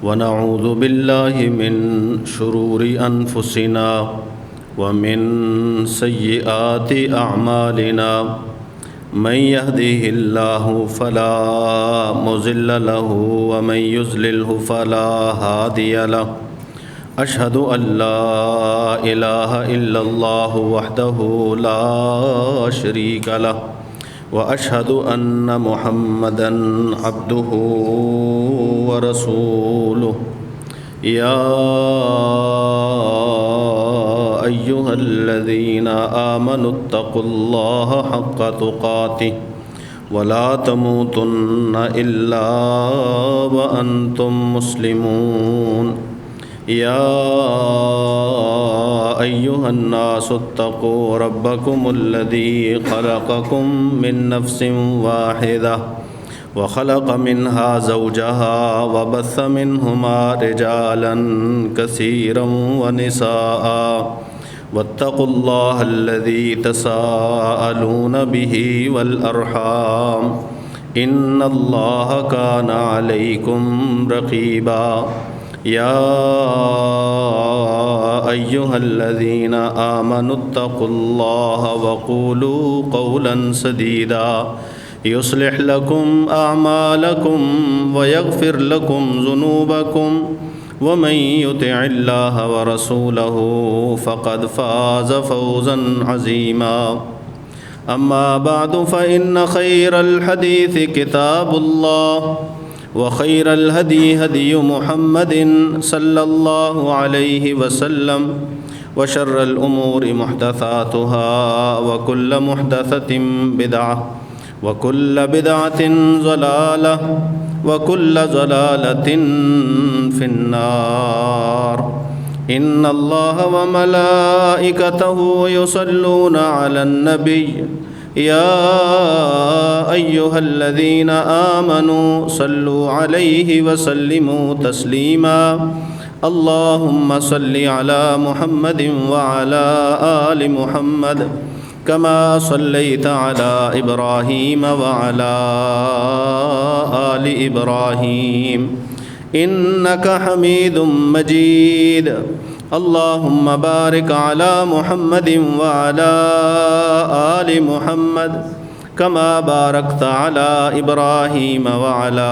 ونعوذ بالله من شرور أنفسنا ومن سيئات أعمالنا من يهده الله فلا مضل له ومن يضلله فلا هادي له أشهد أن لا إله إلا الله وحده لا شريك له وأشهد أن محمدًا عبده ورسوله يا أيها الذين آمنوا اتقوا الله حق تقاته ولا تموتن إلا وأنتم مسلمون يا أيها الناس اتقوا ربكم الذي خلقكم من نفس واحدة وخلق منها زوجها وبث منهما رجالا كثيرا ونساء واتقوا الله الذي تساءلون به والأرحام إن الله كان عليكم رقيبا يا أيها الذين آمنوا اتقوا الله وقولوا قولا سديدا يصلح لكم أعمالكم ويغفر لكم ذنوبكم ومن يطع الله ورسوله فقد فاز فوزا عظيما أما بعد فإن خير الحديث كتاب الله وخير الهدي هدي محمد صلى الله عليه وسلم وشر الأمور محدثاتها وكل محدثة بدعة وكل بدعة ضلالة وكل ضلالة في النار إن الله وملائكته يصلون على النبي يا أيها الذين آمنوا صلوا عليه وسلموا تسليما اللهم صل على محمد وعلى آل محمد كما صليت على إبراهيم وعلى آل إبراهيم إنك حميد مجيد اللهم بارك على محمد وعلى آل محمد كما باركت على إبراهيم وعلى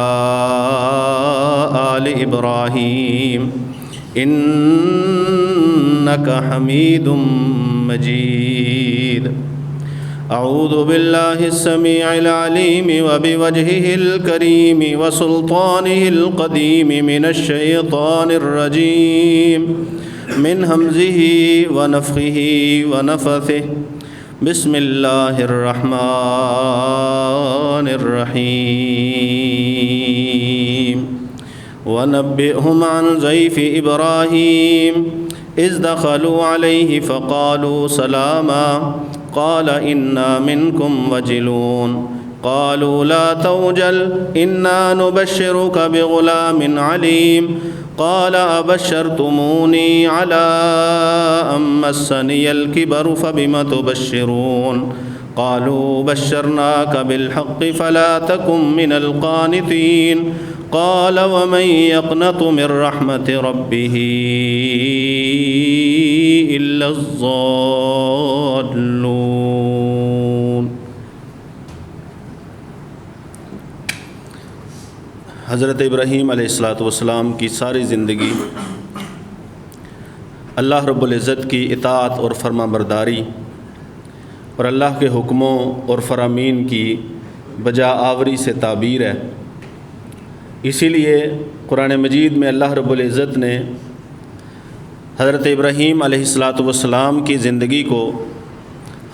آل إبراهيم إنك حميد مجيد أعوذ بالله السميع العليم وبوجهه الكريم وسلطانه القديم من الشيطان الرجيم من همزه ونفخه ونفثه بسم الله الرحمن الرحيم ونبئهم عن ضيف إبراهيم إذ دخلوا عليه فقالوا سلاما قال إنا منكم وجلون قالوا لا توجل إنا نبشرك بغلام عليم قال أبشرتموني على أن مسني الكبر فبم تبشرون قالوا بشرناك بالحق فلا تكن من القانطين قال ومن يقنط من رحمة ربه إلا الضالون۔ حضرت ابراہیم علیہ السلام کی ساری زندگی اللہ رب العزت کی اطاعت اور فرما برداری اور اللہ کے حکموں اور فرامین کی بجا آوری سے تعبیر ہے۔ اسی لیے قرآن مجید میں اللہ رب العزت نے حضرت ابراہیم علیہ السلام کی زندگی کو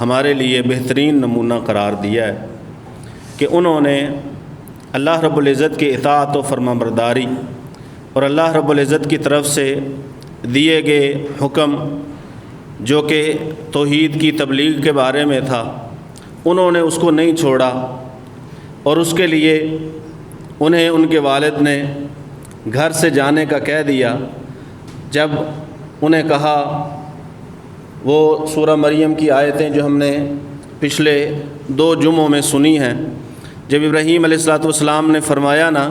ہمارے لیے بہترین نمونہ قرار دیا ہے کہ انہوں نے اللہ رب العزت کی اطاعت و فرما برداری اور اللہ رب العزت کی طرف سے دیے گئے حکم جو کہ توحید کی تبلیغ کے بارے میں تھا، انہوں نے اس کو نہیں چھوڑا، اور اس کے لیے انہیں ان کے والد نے گھر سے جانے کا کہہ دیا۔ جب انہیں کہا، وہ سورہ مریم کی آیتیں جو ہم نے پچھلے 2 جمعوں میں سنی ہیں، جب ابراہیم علیہ السلام نے فرمایا نا،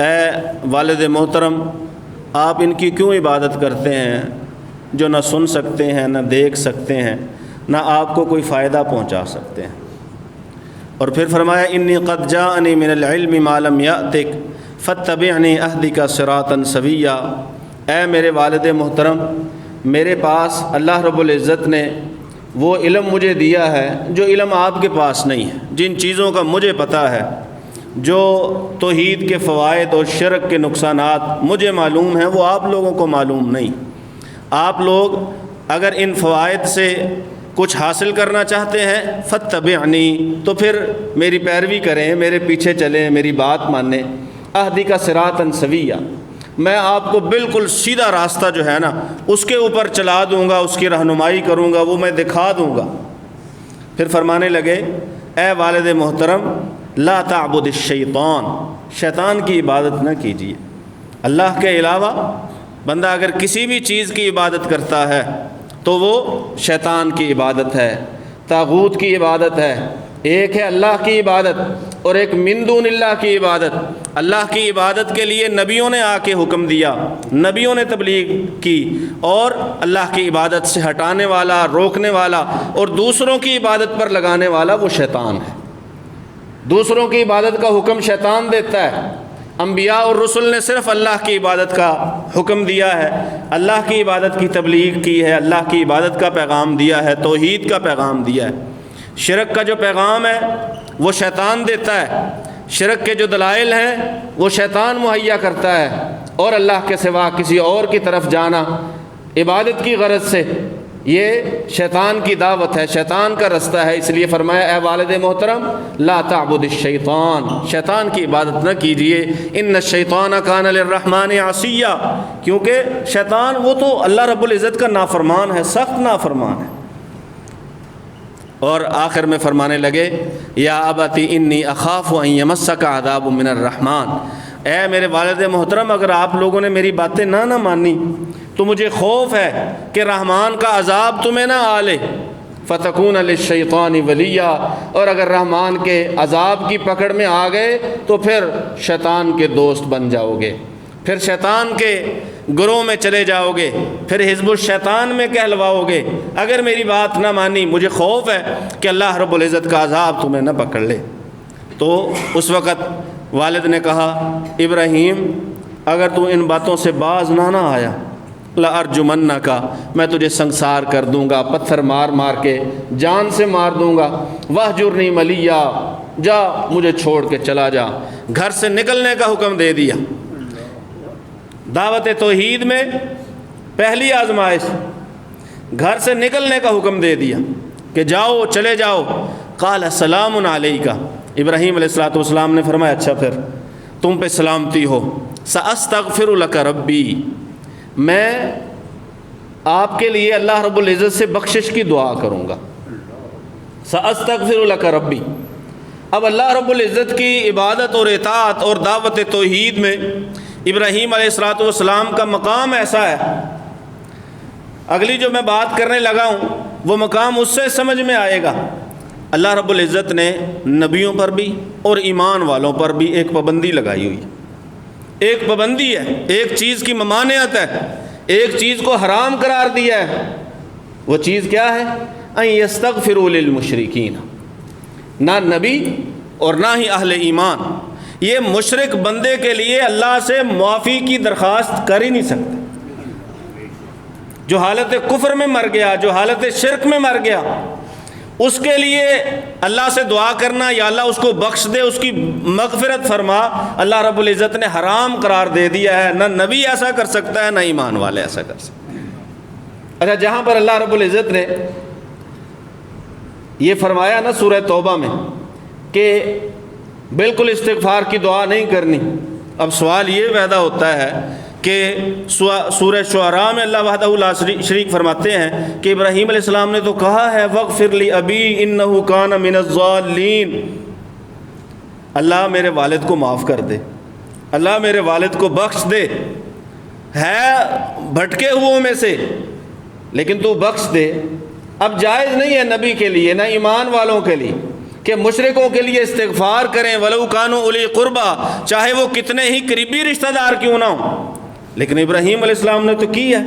اے والد محترم آپ ان کی کیوں عبادت کرتے ہیں جو نہ سن سکتے ہیں، نہ دیکھ سکتے ہیں، نہ آپ کو کوئی فائدہ پہنچا سکتے ہیں؟ اور پھر فرمایا انی قد جاءنی من العلم ما لم یأتک فاتبعنی اہدک صراطا سویا۔ اے میرے والد محترم، میرے پاس اللہ رب العزت نے وہ علم مجھے دیا ہے جو علم آپ کے پاس نہیں ہے۔ جن چیزوں کا مجھے پتہ ہے، جو توحید کے فوائد اور شرک کے نقصانات مجھے معلوم ہیں، وہ آپ لوگوں کو معلوم نہیں۔ آپ لوگ اگر ان فوائد سے کچھ حاصل کرنا چاہتے ہیں فاتبعنی، تو پھر میری پیروی کریں، میرے پیچھے چلیں، میری بات مانیں۔ اہدک صراطا سویا، میں آپ کو بالکل سیدھا راستہ جو ہے نا اس کے اوپر چلا دوں گا، اس کی رہنمائی کروں گا، وہ میں دکھا دوں گا۔ پھر فرمانے لگے اے والد محترم لا تعبد الشیطان، شیطان کی عبادت نہ کیجیے۔ اللہ کے علاوہ بندہ اگر کسی بھی چیز کی عبادت کرتا ہے تو وہ شیطان کی عبادت ہے، طاغوت کی عبادت ہے۔ ایک ہے اللہ کی عبادت اور ایک من دون اللہ کی عبادت۔ اللہ کی عبادت کے لیے نبیوں نے آ کے حکم دیا، نبیوں نے تبلیغ کی، اور اللہ کی عبادت سے ہٹانے والا، روکنے والا اور دوسروں کی عبادت پر لگانے والا وہ شیطان ہے۔ دوسروں کی عبادت کا حکم شیطان دیتا ہے۔ انبیاء اور رسل نے صرف اللہ کی عبادت کا حکم دیا ہے، اللہ کی عبادت کی تبلیغ کی ہے، اللہ کی عبادت کا پیغام دیا ہے، توحید کا پیغام دیا ہے۔ شرک کا جو پیغام ہے وہ شیطان دیتا ہے، شرک کے جو دلائل ہیں وہ شیطان مہیا کرتا ہے، اور اللہ کے سوا کسی اور کی طرف جانا عبادت کی غرض سے یہ شیطان کی دعوت ہے، شیطان کا رستہ ہے۔ اس لیے فرمایا اے والد محترم لا تعبد الشیطان، شیطان کی عبادت نہ کیجیے۔ ان الشیطان کان للرحمن عصیا، کیونکہ شیطان وہ تو اللہ رب العزت کا نافرمان ہے، سخت نافرمان ہے۔ اور آخر میں فرمانے لگے یا ابتی انی اخاف ان یمسک عذاب من الرحمن، اے میرے والد محترم اگر آپ لوگوں نے میری باتیں نہ مانی تو مجھے خوف ہے کہ رحمان کا عذاب تمہیں نہ آ لے، فتکون للشیطان ولیا، اور اگر رحمان کے عذاب کی پکڑ میں آ گئے تو پھر شیطان کے دوست بن جاؤ گے، پھر شیطان کے گروہ میں چلے جاؤ گے، پھر حزب الشیطان میں کہلواؤ گے۔ اگر میری بات نہ مانی مجھے خوف ہے کہ اللہ رب العزت کا عذاب تمہیں نہ پکڑ لے۔ تو اس وقت والد نے کہا ابراہیم اگر تو ان باتوں سے باز نہ آیا لأرجمنک، میں تجھے سنسار کر دوں گا، پتھر مار مار کے جان سے مار دوں گا۔ واہجرنی ملیا، جا مجھے چھوڑ کے چلا جا، گھر سے نکلنے کا حکم دے دیا۔ دعوت توحید میں پہلی آزمائش، گھر سے نکلنے کا حکم دے دیا کہ جاؤ، چلے جاؤ۔ قال سلام علیک، ابراہیم علیہ السلام نے فرمایا اچھا پھر تم پہ سلامتی ہو۔ ساستغفر لک ربی، میں آپ کے لیے اللہ رب العزت سے بخشش کی دعا کروں گا۔ ساستغفر لک ربی، اب اللہ رب العزت کی عبادت اور اطاعت اور دعوت توحید میں ابراہیم علیہ السلام کا مقام ایسا ہے، اگلی جو میں بات کرنے لگا ہوں وہ مقام اس سے سمجھ میں آئے گا۔ اللہ رب العزت نے نبیوں پر بھی اور ایمان والوں پر بھی ایک پابندی لگائی ہوئی ہے، ایک پابندی ہے، ایک چیز کی ممانعت ہے، ایک چیز کو حرام قرار دیا ہے۔ وہ چیز کیا ہے؟ ان یستغفروا للمشرکین، نہ نبی اور نہ ہی اہل ایمان یہ مشرک بندے کے لیے اللہ سے معافی کی درخواست کر ہی نہیں سکتے۔ جو حالت کفر میں مر گیا، جو حالت شرک میں مر گیا، اس کے لیے اللہ سے دعا کرنا یا اللہ اس کو بخش دے، اس کی مغفرت فرما، اللہ رب العزت نے حرام قرار دے دیا ہے۔ نہ نبی ایسا کر سکتا ہے، نہ ایمان والے ایسا کر سکتے ہیں۔ اچھا، جہاں پر اللہ رب العزت نے یہ فرمایا نا سورہ توبہ میں کہ بالکل استغفار کی دعا نہیں کرنی، اب سوال یہ پیدا ہوتا ہے کہ سورہ شعراء میں اللہ وحدہ لا شریک فرماتے ہیں کہ ابراہیم علیہ السلام نے تو کہا ہے وَاغْفِرْ لِأَبِي إِنَّهُ كَانَ مِنَ الضَّالِّينَ، اللہ میرے والد کو معاف کر دے، اللہ میرے والد کو بخش دے، ہے بھٹکے ہوں میں سے لیکن تو بخش دے۔ اب جائز نہیں ہے نبی کے لیے نہ ایمان والوں کے لیے کہ مشرکوں کے لیے استغفار کریں، وَلَوْ كَانُوا أُولِي قُرْبَىٰ، چاہے وہ کتنے ہی قریبی رشتہ دار کیوں نہ ہوں۔ لیکن ابراہیم علیہ السلام نے تو کی ہے.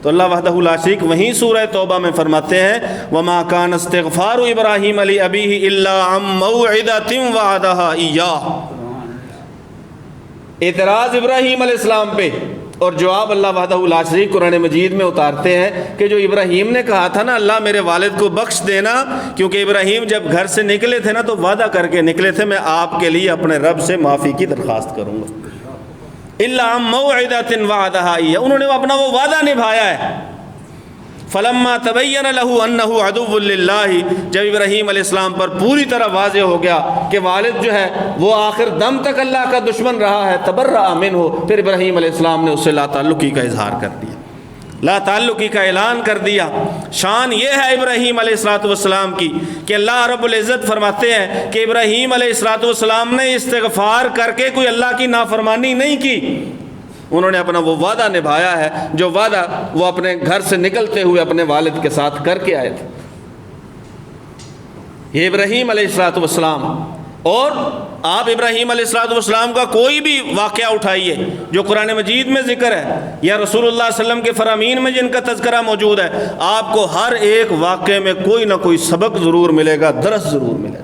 تو اللہ وحدہ لا شریک وہیں سورہ توبہ میں فرماتے ہیں وما کان استغفار ابراہیم لابیہ الا عن موعدۃ وعدہا ایاہ. اعتراض ابراہیم علیہ السلام پہ اور جواب اللہ وحدہ لا شریک قرآن مجید میں اتارتے ہیں کہ جو ابراہیم نے کہا تھا نا اللہ میرے والد کو بخش دینا، کیونکہ ابراہیم جب گھر سے نکلے تھے نا تو وعدہ کر کے نکلے تھے میں آپ کے لیے اپنے رب سے معافی کی درخواست کروں گا. الا عن موعدۃ وعدہا ایاہ، انہوں نے اپنا وہ وعدہ نبھایا ہے. فلما تبین لہ انہ عدو للہ، جب ابراہیم علیہ السلام پر پوری طرح واضح ہو گیا کہ والد جو ہے وہ آخر دم تک اللہ کا دشمن رہا ہے، تبرأ منہ، پھر ابراہیم علیہ السلام نے اس سے لا تعلقی کا اظہار کر دیا، لا تعلقی کا اعلان کر دیا. شان یہ ہے ابراہیم علیہ السلام کی کہ اللہ رب العزت فرماتے ہیں کہ ابراہیم علیہ السلام نے استغفار کر کے کوئی اللہ کی نافرمانی نہیں کی، انہوں نے اپنا وہ وعدہ نبھایا ہے جو وعدہ وہ اپنے گھر سے نکلتے ہوئے اپنے والد کے ساتھ کر کے آئے تھے. یہ ابراہیم علیہ السلام. اور آپ ابراہیم علیہ السلام کا کوئی بھی واقعہ اٹھائیے جو قرآن مجید میں ذکر ہے یا رسول اللہ صلی اللہ علیہ وسلم کے فرامین میں جن کا تذکرہ موجود ہے، آپ کو ہر ایک واقعے میں کوئی نہ کوئی سبق ضرور ملے گا، درس ضرور ملے گا.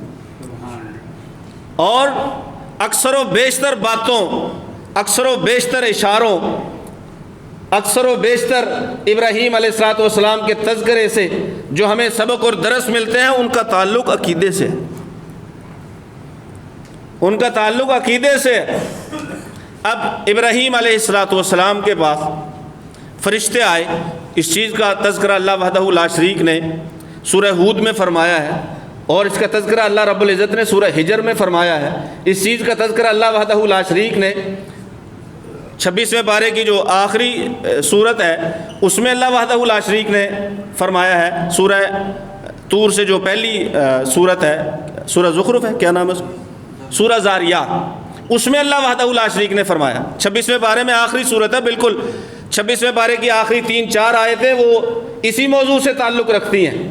اور اکثر و بیشتر باتوں، اکثر و بیشتر اشاروں، اکثر و بیشتر ابراہیم علیہ السلام کے تذکرے سے جو ہمیں سبق اور درس ملتے ہیں ان کا تعلق عقیدے سے، ان کا تعلق عقیدے سے. اب ابراہیم علیہ السلام کے پاس فرشتے آئے، اس چیز کا تذکرہ اللہ وحدہ لا شریک نے سورہ ہود میں فرمایا ہے، اور اس کا تذکرہ اللہ رب العزت نے سورہ ہجر میں فرمایا ہے. اس چیز کا تذکرہ اللہ وحدہ لا شریک نے 26ویں پارے کی جو آخری صورت ہے اس میں اللہ وحدہ لا شریک نے فرمایا ہے. سورہ طور سے جو پہلی صورت ہے، سورہ زخرف ہے، کیا نام ہے اس کا؟ سورہ زاریات، اس میں اللہ وحدہ لا شریک نے فرمایا. 26ویں پارے میں آخری صورت ہے، بالکل 26ویں پارے کی آخری 3-4 آیتیں وہ اسی موضوع سے تعلق رکھتی ہیں.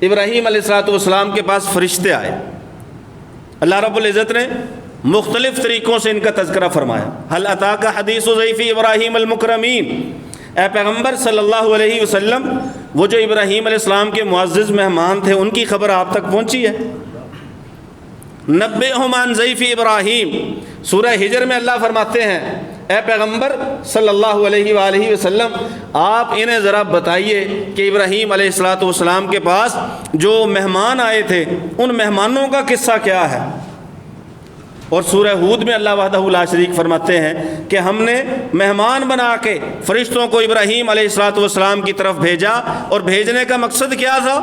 ابراہیم علیہ السلام کے پاس فرشتے آئے، اللہ رب العزت نے مختلف طریقوں سے ان کا تذکرہ فرمایا. هل اتاک حدیث ضیف ابراہیم المکرمین، اے پیغمبر صلی اللہ علیہ وسلم وہ جو ابراہیم علیہ السلام کے معزز مہمان تھے ان کی خبر آپ تک پہنچی ہے. نبئہم عن ضیف ابراہیم، سورہ ہجر میں اللہ فرماتے ہیں اے پیغمبر صلی اللہ علیہ وآلہ وسلم آپ انہیں ذرا بتائیے کہ ابراہیم علیہ السلام کے پاس جو مہمان آئے تھے ان مہمانوں کا قصہ کیا ہے. اور سورہ ہود میں اللہ وحدہ لا شریک فرماتے ہیں کہ ہم نے مہمان بنا کے فرشتوں کو ابراہیم علیہ السلام کی طرف بھیجا، اور بھیجنے کا مقصد کیا تھا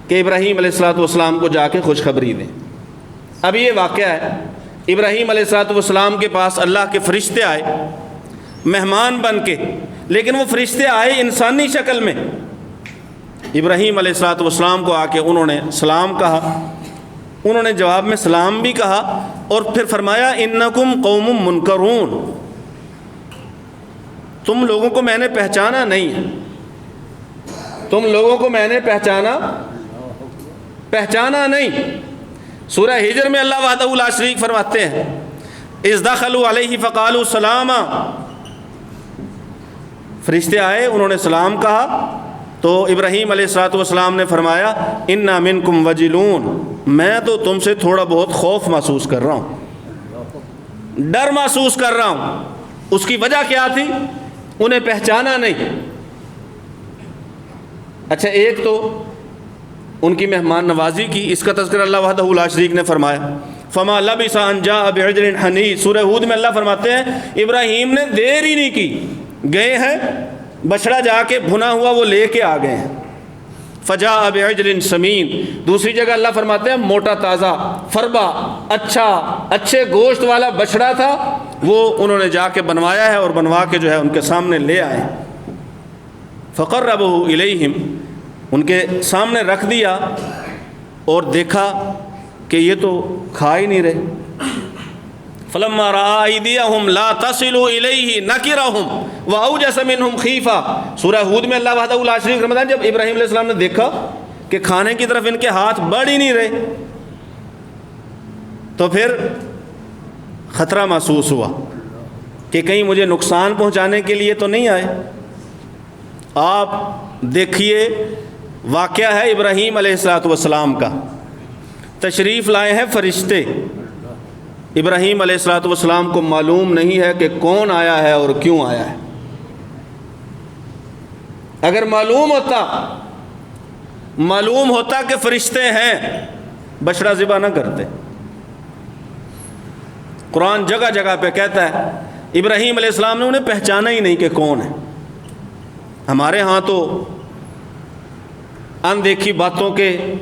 کہ ابراہیم علیہ السلام کو جا کے خوشخبری دیں. اب یہ واقعہ ہے، ابراہیم علیہ السلام کے پاس اللہ کے فرشتے آئے مہمان بن کے، لیکن وہ فرشتے آئے انسانی شکل میں. ابراہیم علیہ السلام کو آ کے انہوں نے سلام کہا، انہوں نے جواب میں سلام بھی کہا، اور پھر فرمایا انکم قوم منکرون، تم لوگوں کو میں نے پہچانا نہیں ہے، تم لوگوں کو میں نے پہچانا نہیں. سورہ ہجر میں اللہ وحدہ لا شریک فرماتے ہیں اذ دخلوا علیہ فقالوا سلاما، فرشتے آئے انہوں نے سلام کہا تو ابراہیم علیہ السلام نے فرمایا انا منکم وجلون، میں تو تم سے تھوڑا بہت خوف محسوس کر رہا ہوں، ڈر محسوس کر رہا ہوں. اس کی وجہ کیا تھی؟ انہیں پہچانا نہیں. اچھا، ایک تو ان کی مہمان نوازی کی، اس کا تذکرہ اللہ وحدہ لا شریک نے فرمایا. فما لبث ان جاء بعجل حنیذ، سورہ ہود میں اللہ فرماتے ہیں ابراہیم نے دیر ہی نہیں کی، گئے ہیں بچڑا جا کے بھنا ہوا وہ لے کے آ گئے ہیں. فجاء بعجل سمین، دوسری جگہ اللہ فرماتے ہیں موٹا تازہ فربا اچھے گوشت والا بچڑا تھا، وہ انہوں نے جا کے بنوایا ہے اور بنوا کے جو ہے ان کے سامنے لے آئے. فقربہ الیہم، ان کے سامنے رکھ دیا اور دیکھا کہ یہ تو کھا ہی نہیں رہے. فلما رأى أيديهم لا تصل إليه نكرهم وأوجس منهم خيفة، سورہ ہود میں اللہ وحدہ لا شریک رحمتہ جب ابراہیم علیہ السلام نے دیکھا کہ کھانے کی طرف ان کے ہاتھ بڑھ ہی نہیں رہے تو پھر خطرہ محسوس ہوا. کہ کہیں مجھے نقصان پہنچانے کے لیے تو نہیں آئے۔ آپ دیکھیے واقعہ ہے ابراہیم علیہ السلام کا، تشریف لائے ہیں فرشتے، ابراہیم علیہ السلام کو معلوم نہیں ہے کہ کون آیا ہے اور کیوں آیا ہے۔ اگر معلوم ہوتا کہ فرشتے ہیں، بچڑا ذبح نہ کرتے۔ قرآن جگہ جگہ پہ کہتا ہے ابراہیم علیہ السلام نے انہیں پہچانا ہی نہیں کہ کون ہے۔ ہمارے ہاں تو اندیکھی باتوں کے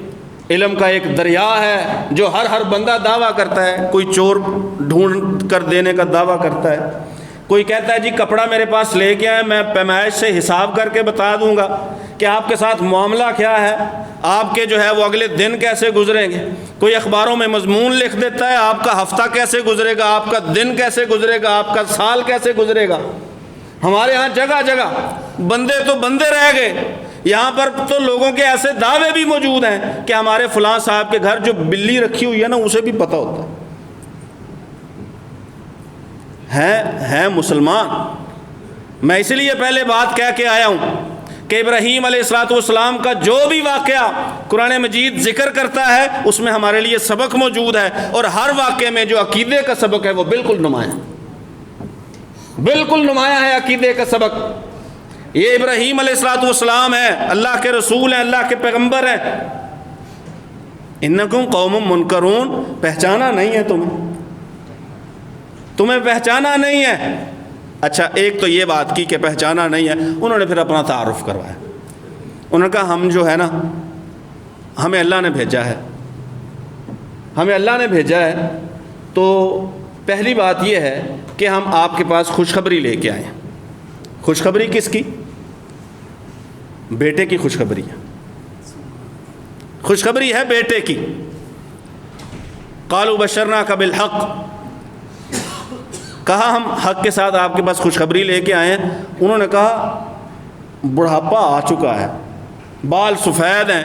علم کا ایک دریا ہے جو ہر بندہ دعویٰ کرتا ہے۔ کوئی چور ڈھونڈ کر دینے کا دعویٰ کرتا ہے، کوئی کہتا ہے جی کپڑا میرے پاس لے کے آئے، میں پیمائش سے حساب کر کے بتا دوں گا کہ آپ کے ساتھ معاملہ کیا ہے، آپ کے جو ہے وہ اگلے دن کیسے گزریں گے۔ کوئی اخباروں میں مضمون لکھ دیتا ہے آپ کا ہفتہ کیسے گزرے گا، آپ کا دن کیسے گزرے گا، آپ کا سال کیسے گزرے گا۔ ہمارے ہاں جگہ جگہ بندے تو بندے رہ گئے، یہاں پر تو لوگوں کے ایسے دعوے بھی موجود ہیں کہ ہمارے فلاں صاحب کے گھر جو بلی رکھی ہوئی ہے نا اسے بھی پتہ ہوتا ہے مسلمان۔ میں اسی لیے پہلے بات کہہ کے آیا ہوں کہ ابراہیم علیہ السلام کا جو بھی واقعہ قرآن مجید ذکر کرتا ہے اس میں ہمارے لیے سبق موجود ہے، اور ہر واقعے میں جو عقیدے کا سبق ہے وہ بالکل نمایاں ہے عقیدے کا سبق۔ یہ ابراہیم علیہ السلام ہے، اللہ کے رسول ہیں، اللہ کے پیغمبر ہیں۔ انکم قوم منکرون، پہچانا نہیں ہے تمہیں پہچانا نہیں ہے۔ اچھا ایک تو یہ بات کی کہ پہچانا نہیں ہے، انہوں نے پھر اپنا تعارف کروایا۔ انہوں نے کہا ہم جو ہے نا، ہمیں اللہ نے بھیجا ہے، تو پہلی بات یہ ہے کہ ہم آپ کے پاس خوشخبری لے کے آئے ہیں۔ خوشخبری کس کی؟ بیٹے کی خوشخبری ہے، خوشخبری ہے بیٹے کی۔ قالوا بشرناک بالحق، کہا ہم حق کے ساتھ آپ کے پاس خوشخبری لے کے آئے ہیں۔ انہوں نے کہا بڑھاپا آ چکا ہے، بال سفید ہیں،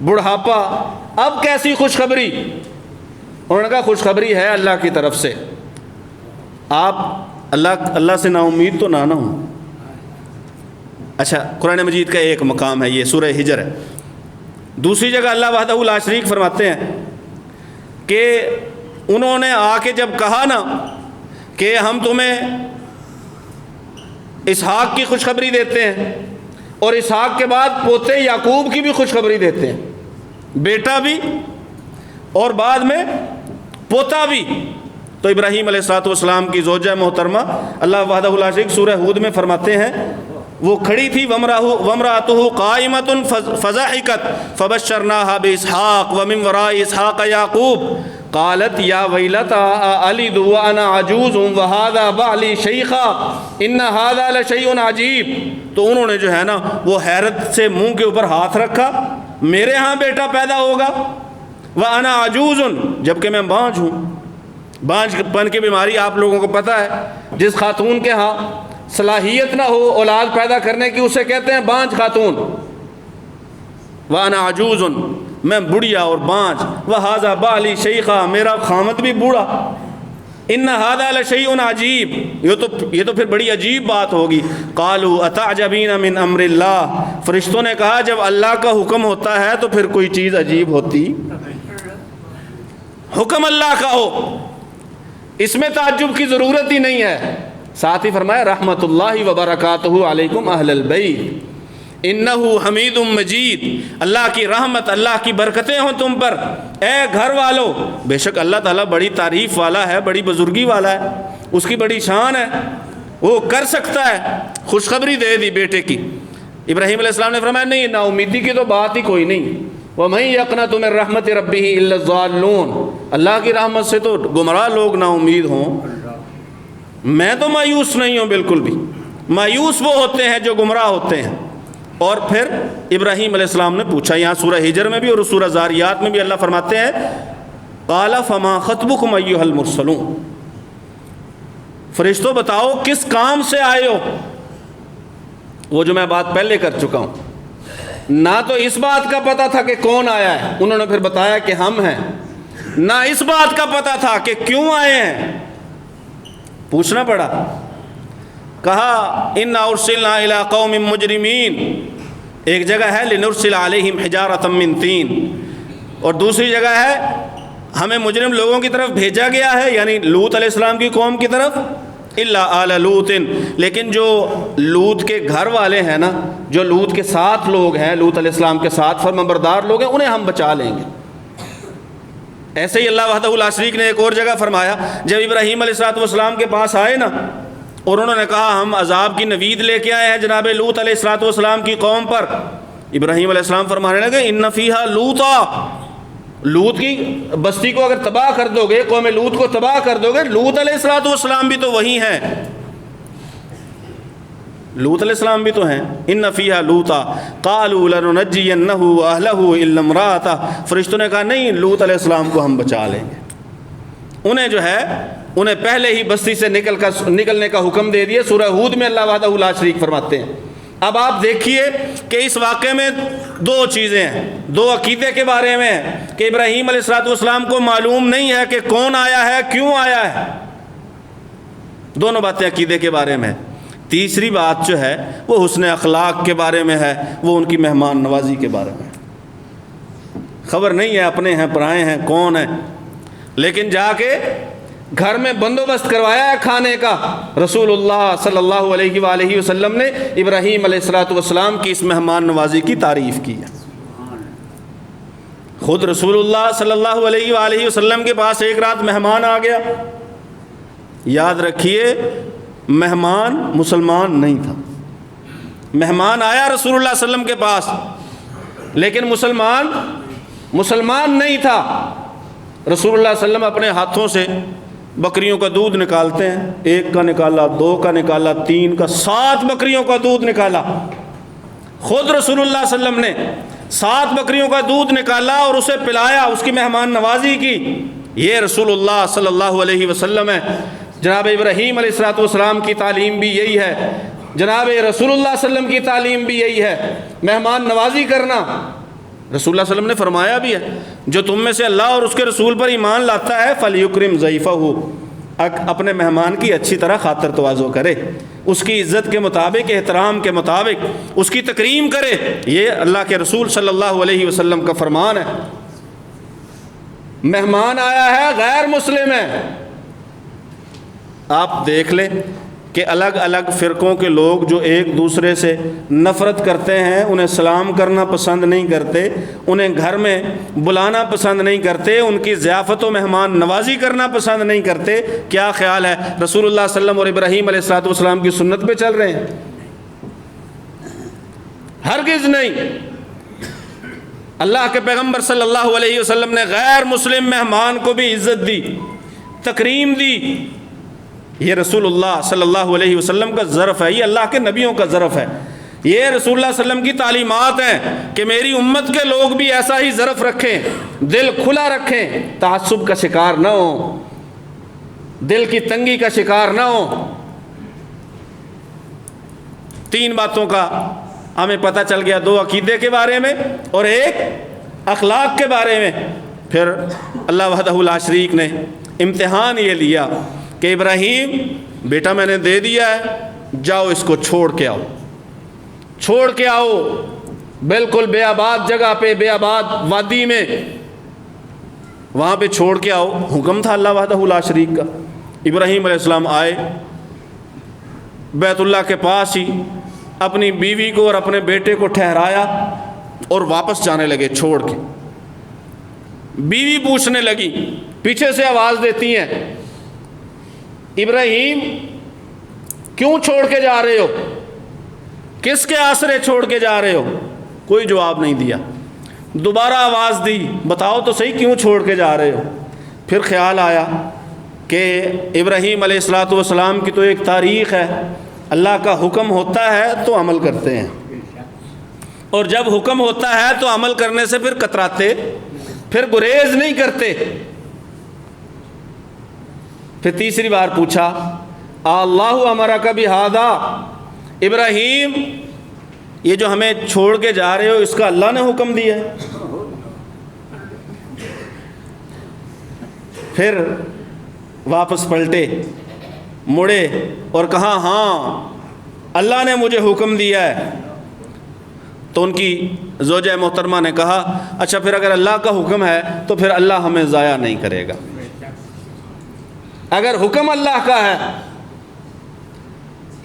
بڑھاپا، اب کیسی خوشخبری؟ انہوں نے کہا خوشخبری ہے اللہ کی طرف سے، آپ اللہ سے نا امید تو نہ ہوں۔ اچھا قرآن مجید کا ایک مقام ہے، یہ سورہ ہجر ہے۔ دوسری جگہ اللہ وحدہ لا شریک فرماتے ہیں کہ انہوں نے آ کے جب کہا نا کہ ہم تمہیں اسحاق کی خوشخبری دیتے ہیں اور اسحاق کے بعد پوتے یعقوب کی بھی خوشخبری دیتے ہیں، بیٹا بھی اور بعد میں پوتا بھی، تو ابراہیم علیہ السلام کی زوجہ محترمہ اللہ وحدہ لا شریک سورہ ہود میں فرماتے ہیں وہ کھڑی تھی، وامرأتہ قائمۃ فضحکت فبشرناہا باسحاق ومن وراء اسحاق یعقوب قالت یا ویلتى ألد وأنا عجوز وهذا بعلی شیخا ان هذا لشیء عجیب۔ تو انہوں نے جو ہے نا وہ حیرت سے منہ کے اوپر ہاتھ رکھا، میرے ہاں بیٹا پیدا ہوگا، وأنا عجوز، جبکہ میں بانجھ ہوں۔ بانجھ پن کی بیماری آپ لوگوں کو پتہ ہے، جس خاتون کے ہاں صلاحیت نہ ہو اولاد پیدا کرنے کی اسے کہتے ہیں بانجھ خاتون۔ وَأَنَا عَجُوزٌ، میں بڑھیا اور بانجھ، وَهَذَا بَعْلِي شَيْخًا، میرا خامد بھی بوڑھا، إِنَّ هَذَا لَشَيْءٌ عَجِيب، یہ تو پھر بڑی عجیب بات ہوگی۔ قَالُوا أَتَعْجَبِينَ مِنْ أَمْرِ اللَّهِ، فرشتوں نے کہا جب اللہ کا حکم ہوتا ہے تو پھر کوئی چیز عجیب ہوتی، حکم اللہ کا ہو اس میں تعجب کی ضرورت ہی نہیں ہے۔ ساتھ ہی فرمایا رحمت اللہ وبرکاتہ علیکم اہل البیت انہ حمید مجید، اللہ کی رحمت اللہ کی برکتیں ہوں تم پر اے گھر والو، بے شک اللہ تعالیٰ بڑی تعریف والا ہے، بڑی بزرگی والا ہے، اس کی بڑی شان ہے، وہ کر سکتا ہے۔ خوشخبری دے دی بیٹے کی۔ ابراہیم علیہ السلام نے فرمایا نہیں، نا امیدی کی تو بات ہی کوئی نہیں، وَمَن يَقْنَطُ مِن رَحْمَتِ رَبِّهِ إِلَّا الضَّالُّونَ، اللہ کی رحمت سے تو گمراہ لوگ نا امید ہوں۔ میں تو مایوس نہیں ہوں بالکل بھی، مایوس وہ ہوتے ہیں جو گمراہ ہوتے ہیں۔ اور پھر ابراہیم علیہ السلام نے پوچھا، یہاں سورہ ہجر میں بھی اور سورہ زاریات میں بھی اللہ فرماتے ہیں قَالَ فَمَا خَطْبُكُمْ أَيُّهَا الْمُرْسَلُونَ، فرشتوں بتاؤ کس کام سے آئے ہو؟ وہ جو میں بات پہلے کر چکا ہوں، نہ تو اس بات کا پتہ تھا کہ کون آیا ہے، انہوں نے پھر بتایا کہ ہم ہیں، نہ اس بات کا پتہ تھا کہ کیوں آئے ہیں، پوچھنا پڑا کہا انا ارسلنا الی قوم مجرمین، ایک جگہ ہے لنرسل علیہم حجارۃ من طین، اور دوسری جگہ ہے ہمیں مجرم لوگوں کی طرف بھیجا گیا ہے، یعنی لوط علیہ السلام کی قوم کی طرف، الا آل لوط، لیکن جو لوط کے گھر والے ہیں نا، جو لوط کے ساتھ لوگ ہیں، لوط علیہ السلام کے ساتھ فرمانبردار لوگ ہیں، انہیں ہم بچا لیں گے۔ ایسے ہی اللہ وحدہ لا شریک نے ایک اور جگہ فرمایا، جب ابراہیم علیہ السلام کے پاس آئے نا اور انہوں نے کہا ہم عذاب کی نوید لے کے آئے ہیں جناب لوط علیہ السلام کی قوم پر، ابراہیم علیہ السلام فرمانے لگے ان فیہا لوطا، لوط کی بستی کو اگر تباہ کر دو گے، قوم لوط کو تباہ کر دو گے، لوط علیہ السلام بھی تو وہی ہیں، لوط علیہ السلام بھی تو ہیں۔ ان فیہا لوطا قالوا لننجینہ واہلہ الا امرأتہ، فرشتوں نے کہا نہیں، لوط علیہ السلام کو ہم بچا لیں گے، انہیں جو ہے انہیں پہلے ہی بستی سے نکلنے کا حکم دے دیا۔ سورہ ہود میں اللہ وحدہ لا شریک فرماتے ہیں۔ اب آپ دیکھیے کہ اس واقعے میں دو چیزیں ہیں، دو عقیدے کے بارے میں ہیں کہ ابراہیم علیہ السلام کو معلوم نہیں ہے کہ کون آیا ہے، کیوں آیا ہے، دونوں باتیں عقیدے کے بارے میں۔ تیسری بات جو ہے وہ حسن اخلاق کے بارے میں ہے، وہ ان کی مہمان نوازی کے بارے میں۔ خبر نہیں ہے اپنے ہیں پرائے ہیں کون ہیں، لیکن جا کے گھر میں بندوبست کروایا ہے کھانے کا۔ رسول اللہ صلی اللہ علیہ وآلہ وسلم نے ابراہیم علیہ السلام کی اس مہمان نوازی کی تعریف کی ہے۔ خود رسول اللہ صلی اللہ علیہ وآلہ وسلم کے پاس ایک رات مہمان آ گیا، یاد رکھیے مہمان مسلمان نہیں تھا، مہمان آیا رسول اللہ صلی اللہ علیہ وسلم کے پاس لیکن مسلمان نہیں تھا۔ رسول اللہ صلی اللہ علیہ وسلم اپنے ہاتھوں سے بکریوں کا دودھ نکالتے ہیں، ایک کا نکالا، دو کا نکالا، تین کا، 7 بکریوں کا دودھ نکالا۔ خود رسول اللہ صلی اللہ علیہ وسلم نے 7 بکریوں کا دودھ نکالا اور اسے پلایا، اس کی مہمان نوازی کی۔ یہ رسول اللہ صلی اللہ علیہ وسلم ہے۔ جناب ابراہیم علیہ السلام کی تعلیم بھی یہی ہے، جناب رسول اللہ صلی اللہ علیہ وسلم کی تعلیم بھی یہی ہے، مہمان نوازی کرنا۔ رسول اللہ صلی اللہ علیہ وسلم نے فرمایا بھی ہے جو تم میں سے اللہ اور اس کے رسول پر ایمان لاتا ہے فَلْيُكْرِمْ ضَيْفَهُ، اپنے مہمان کی اچھی طرح خاطر تواضع کرے، اس کی عزت کے مطابق، احترام کے مطابق اس کی تکریم کرے۔ یہ اللہ کے رسول صلی اللہ علیہ وسلم کا فرمان ہے۔ مہمان آیا ہے غیر مسلم ہے، آپ دیکھ لیں کہ الگ الگ فرقوں کے لوگ جو ایک دوسرے سے نفرت کرتے ہیں، انہیں سلام کرنا پسند نہیں کرتے، انہیں گھر میں بلانا پسند نہیں کرتے، ان کی ضیافت و مہمان نوازی کرنا پسند نہیں کرتے، کیا خیال ہے رسول اللہ صلی اللہ علیہ وسلم اور ابراہیم علیہ السلام کی سنت پہ چل رہے ہیں؟ ہرگز نہیں۔ اللہ کے پیغمبر صلی اللہ علیہ وسلم نے غیر مسلم مہمان کو بھی عزت دی، تکریم دی۔ یہ رسول اللہ صلی اللہ علیہ وسلم کا ظرف ہے، یہ اللہ کے نبیوں کا ظرف ہے، یہ رسول اللہ صلی اللہ علیہ وسلم کی تعلیمات ہیں کہ میری امت کے لوگ بھی ایسا ہی ظرف رکھیں، دل کھلا رکھیں، تعصب کا شکار نہ ہوں، دل کی تنگی کا شکار نہ ہوں۔ 3 باتوں کا ہمیں پتہ چل گیا، 2 عقیدے کے بارے میں اور 1 اخلاق کے بارے میں۔ پھر اللہ وحدہ لا شریک نے امتحان یہ لیا کہ ابراہیم بیٹا میں نے دے دیا ہے، جاؤ اس کو چھوڑ کے آؤ، چھوڑ کے آؤ بالکل بے آباد جگہ پہ، بے آباد وادی میں، وہاں پہ چھوڑ کے آؤ۔ حکم تھا اللہ وحدہ لا شریک کا۔ ابراہیم علیہ السلام آئے بیت اللہ کے پاس ہی، اپنی بیوی کو اور اپنے بیٹے کو ٹھہرایا اور واپس جانے لگے چھوڑ کے۔ بیوی پوچھنے لگی، پیچھے سے آواز دیتی ہیں، ابراہیم کیوں چھوڑ کے جا رہے ہو؟ کس کے آسرے چھوڑ کے جا رہے ہو؟ کوئی جواب نہیں دیا۔ دوبارہ آواز دی، بتاؤ تو صحیح کیوں چھوڑ کے جا رہے ہو؟ پھر خیال آیا کہ ابراہیم علیہ السلام کی تو ایک تاریخ ہے، اللہ کا حکم ہوتا ہے تو عمل کرتے ہیں، اور جب حکم ہوتا ہے تو عمل کرنے سے پھر کتراتے، پھر گریز نہیں کرتے۔ پھر تیسری بار پوچھا، اللہ امرک بہذا، ابراہیم یہ جو ہمیں چھوڑ کے جا رہے ہو اس کا اللہ نے حکم دیا ہے؟ پھر واپس پلٹے، مڑے اور کہا ہاں اللہ نے مجھے حکم دیا ہے، تو ان کی زوجہ محترمہ نے کہا اچھا پھر اگر اللہ کا حکم ہے تو پھر اللہ ہمیں ضائع نہیں کرے گا، اگر حکم اللہ کا ہے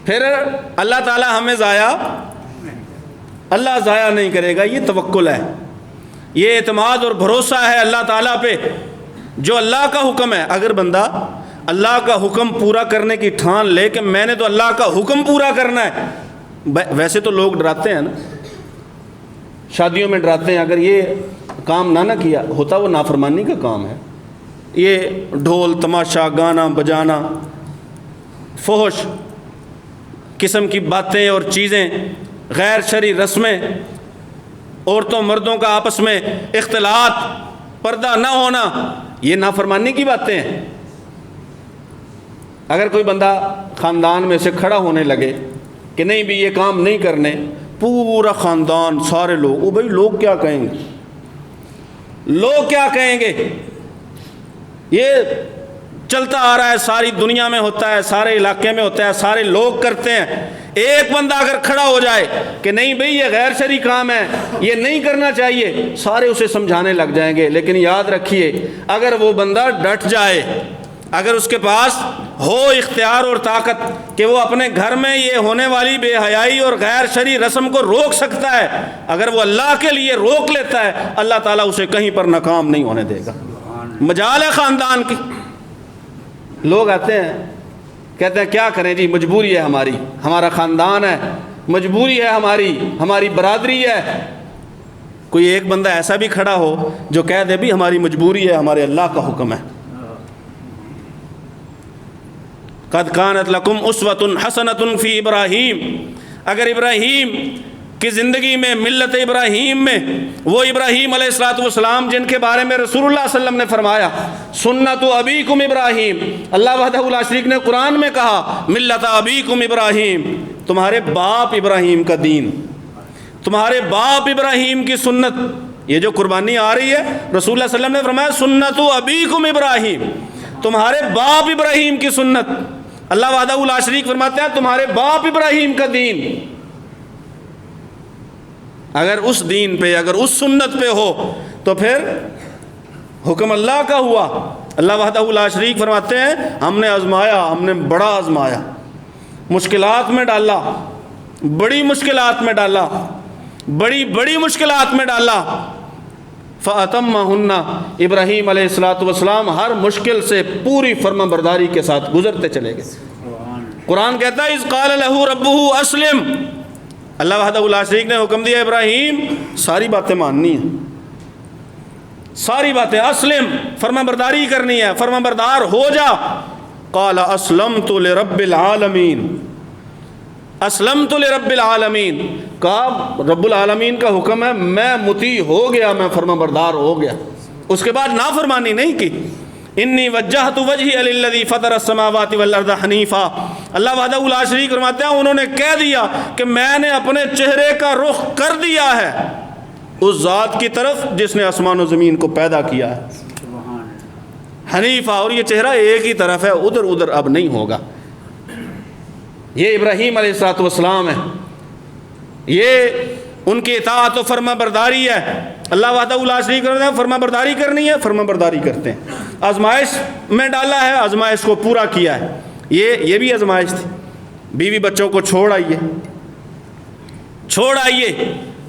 پھر اللہ تعالی ہمیں اللہ ضائع نہیں کرے گا۔ یہ توکل ہے، یہ اعتماد اور بھروسہ ہے اللہ تعالیٰ پہ، جو اللہ کا حکم ہے۔ اگر بندہ اللہ کا حکم پورا کرنے کی ٹھان لے کہ میں نے تو اللہ کا حکم پورا کرنا ہے، ویسے تو لوگ ڈراتے ہیں نا، شادیوں میں ڈراتے ہیں اگر یہ کام نہ کیا ہوتا وہ نافرمانی کا کام ہے، یہ ڈھول تماشا گانا بجانا فحش قسم کی باتیں اور چیزیں، غیر شرعی رسمیں، عورتوں مردوں کا آپس میں اختلاط، پردہ نہ ہونا، یہ نافرمانی کی باتیں ہیں۔ اگر کوئی بندہ خاندان میں سے کھڑا ہونے لگے کہ نہیں بھی یہ کام نہیں کرنے، پورا خاندان سارے لوگ او بھائی لوگ کیا کہیں گے، لوگ کیا کہیں گے، یہ چلتا آ رہا ہے، ساری دنیا میں ہوتا ہے، سارے علاقے میں ہوتا ہے، سارے لوگ کرتے ہیں۔ ایک بندہ اگر کھڑا ہو جائے کہ نہیں بھئی یہ غیر شرعی کام ہے، یہ نہیں کرنا چاہیے، سارے اسے سمجھانے لگ جائیں گے۔ لیکن یاد رکھیے اگر وہ بندہ ڈٹ جائے، اگر اس کے پاس ہو اختیار اور طاقت کہ وہ اپنے گھر میں یہ ہونے والی بے حیائی اور غیر شرعی رسم کو روک سکتا ہے، اگر وہ اللہ کے لیے روک لیتا ہے، اللہ تعالیٰ اسے کہیں پر ناکام نہیں ہونے دے گا۔ مجال ہے خاندان کی، لوگ آتے ہیں کہتے ہیں کیا کریں جی، مجبوری ہے ہماری، ہمارا خاندان ہے، مجبوری ہے ہماری برادری ہے۔ کوئی ایک بندہ ایسا بھی کھڑا ہو جو کہہ دے بھی ہماری مجبوری ہے، ہمارے اللہ کا حکم ہے۔ قد کانت لکم اسوۃ حسنۃ فی ابراہیم، اگر ابراہیم کی زندگی میں، ملت ابراہیم میں، وہ ابراہیم علیہ الصلوۃ والسلام جن کے بارے میں رسول اللہ صلی اللہ علیہ وسلم نے فرمایا سنت ابیکم ابراہیم، اللہ وحدہ لا شریک نے قرآن میں کہا ملت ابیکم ابراہیم، تمہارے باپ ابراہیم کا دین، تمہارے باپ ابراہیم کی سنت، یہ جو قربانی آ رہی ہے رسول اللہ صلی اللہ علیہ وسلم نے فرمایا سنت ابیکم ابراہیم، تمہارے باپ ابراہیم کی سنت۔ اللہ وحدہ لا شریک فرماتے ہیں تمہارے باپ ابراہیم کا دین، اگر اس دین پہ، اگر اس سنت پہ ہو تو پھر حکم اللہ کا ہوا۔ اللہ وحدہ لا شریک فرماتے ہیں ہم نے آزمایا، ہم نے بڑا آزمایا، مشکلات میں ڈالا، بڑی مشکلات میں ڈالا، بڑی مشکلات میں ڈالا۔ فَأَتَمَّهُنَّ، ابراہیم علیہ الصلوۃ والسلام ہر مشکل سے پوری فرما برداری کے ساتھ گزرتے چلے گئے۔ قرآن کہتا ہے اذ قال له ربه اسلم، اللہ وحدہ لا شریک نے حکم دیا ابراہیم ساری باتیں ماننی ہیں، ساری باتیں، اسلم فرما برداری کرنی ہے، فرما بردار ہو جا۔ قال اسلمت لرب العالمین، اسلمت لرب العالمین، کہا رب العالمین کا حکم ہے، میں مطیع ہو گیا، میں فرما بردار ہو گیا، اس کے بعد نافرمانی نہیں کی۔ انی وجہت وجہی للذی فطر السماوات والارض حنیفا، اللہ وحدہ لا شریک فرماتے ہیں انہوں نے کہہ دیا کہ میں نے اپنے چہرے کا رخ کر دیا ہے اس ذات کی طرف جس نے آسمان و زمین کو پیدا کیا ہے، حنیفا، اور یہ چہرہ ایک ہی طرف ہے، ادھر ادھر اب نہیں ہوگا۔ یہ ابراہیم علیہ الصلوۃ والسلام ہے، یہ ان کی اطاعت و فرما برداری ہے۔ اللہ وحدہ لا شریک کرتے ہیں فرما برداری کرنی ہے، فرما برداری کرتے ہیں۔ آزمائش میں ڈالا ہے، آزمائش کو پورا کیا ہے، یہ بھی آزمائش تھی۔ بیوی بچوں کو چھوڑ آئیے،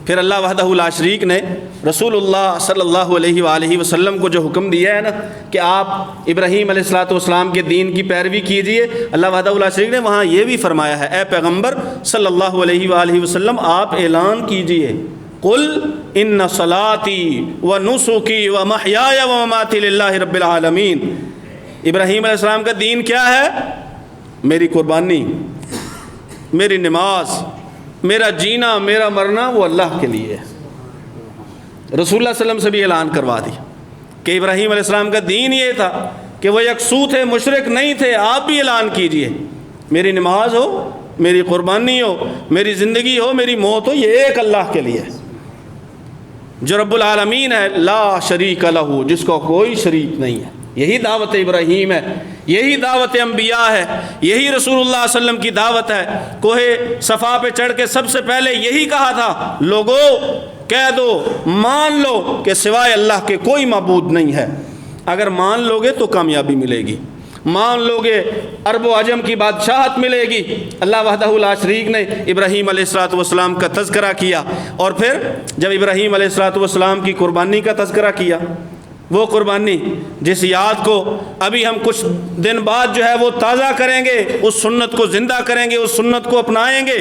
پھر اللہ وحدہ لا شریک نے رسول اللہ صلی اللہ علیہ وآلہ وسلم کو جو حکم دیا ہے نا کہ آپ ابراہیم علیہ الصلوۃ والسلام کے دین کی پیروی کیجئے، اللہ وحدہ لا شریک نے وہاں یہ بھی فرمایا ہے اے پیغمبر صلی اللہ علیہ وآلہ وسلم آپ اعلان کیجئے قل ان صلاتی و نسکی و محیای و مماتی للہ رب العالمین، ابراہیم علیہ السلام کا دین کیا ہے؟ میری قربانی، میری نماز، میرا جینا، میرا مرنا وہ اللہ کے لیے ہے۔ رسول اللہ صلی اللہ علیہ وسلم سے بھی اعلان کروا دی کہ ابراہیم علیہ السلام کا دین یہ تھا کہ وہ یکسو تھے، مشرک نہیں تھے، آپ بھی اعلان کیجئے میری نماز ہو، میری قربانی ہو، میری زندگی ہو، میری موت ہو، یہ ایک اللہ کے لیے ہے جو رب العالمین ہے، لا شریک لہ، جس کو کوئی شریک نہیں ہے۔ یہی دعوت ابراہیم ہے، یہی دعوت انبیاء ہے، یہی رسول اللہ صلی اللہ علیہ وسلم کی دعوت ہے۔ کوہ صفا پہ چڑھ کے سب سے پہلے یہی کہا تھا، لوگو کہہ دو، مان لو کہ سوائے اللہ کے کوئی معبود نہیں ہے۔ اگر مان لوگے تو کامیابی ملے گی، مان لوگے عرب و عجم کی بادشاہت ملے گی۔ اللہ وحدہ لا شریک نے ابراہیم علیہ السلام کا تذکرہ کیا، اور پھر جب ابراہیم علیہ السلام کی قربانی کا تذکرہ کیا، وہ قربانی جس یاد کو ابھی ہم کچھ دن بعد جو ہے وہ تازہ کریں گے، اس سنت کو زندہ کریں گے، اس سنت کو اپنائیں گے۔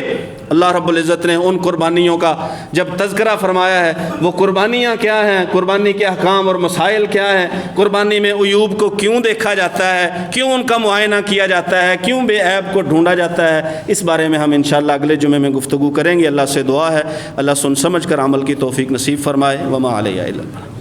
اللہ رب العزت نے ان قربانیوں کا جب تذکرہ فرمایا ہے، وہ قربانیاں کیا ہیں، قربانی کے احکام اور مسائل کیا ہیں، قربانی میں عیوب کو کیوں دیکھا جاتا ہے، کیوں ان کا معائنہ کیا جاتا ہے، کیوں بے عیب کو ڈھونڈا جاتا ہے، اس بارے میں ہم انشاءاللہ اگلے جمعے میں گفتگو کریں گے۔ اللہ سے دعا ہے اللہ سن سمجھ کر عمل کی توفیق نصیب فرمائے۔ وما علیہ الا البلاغ۔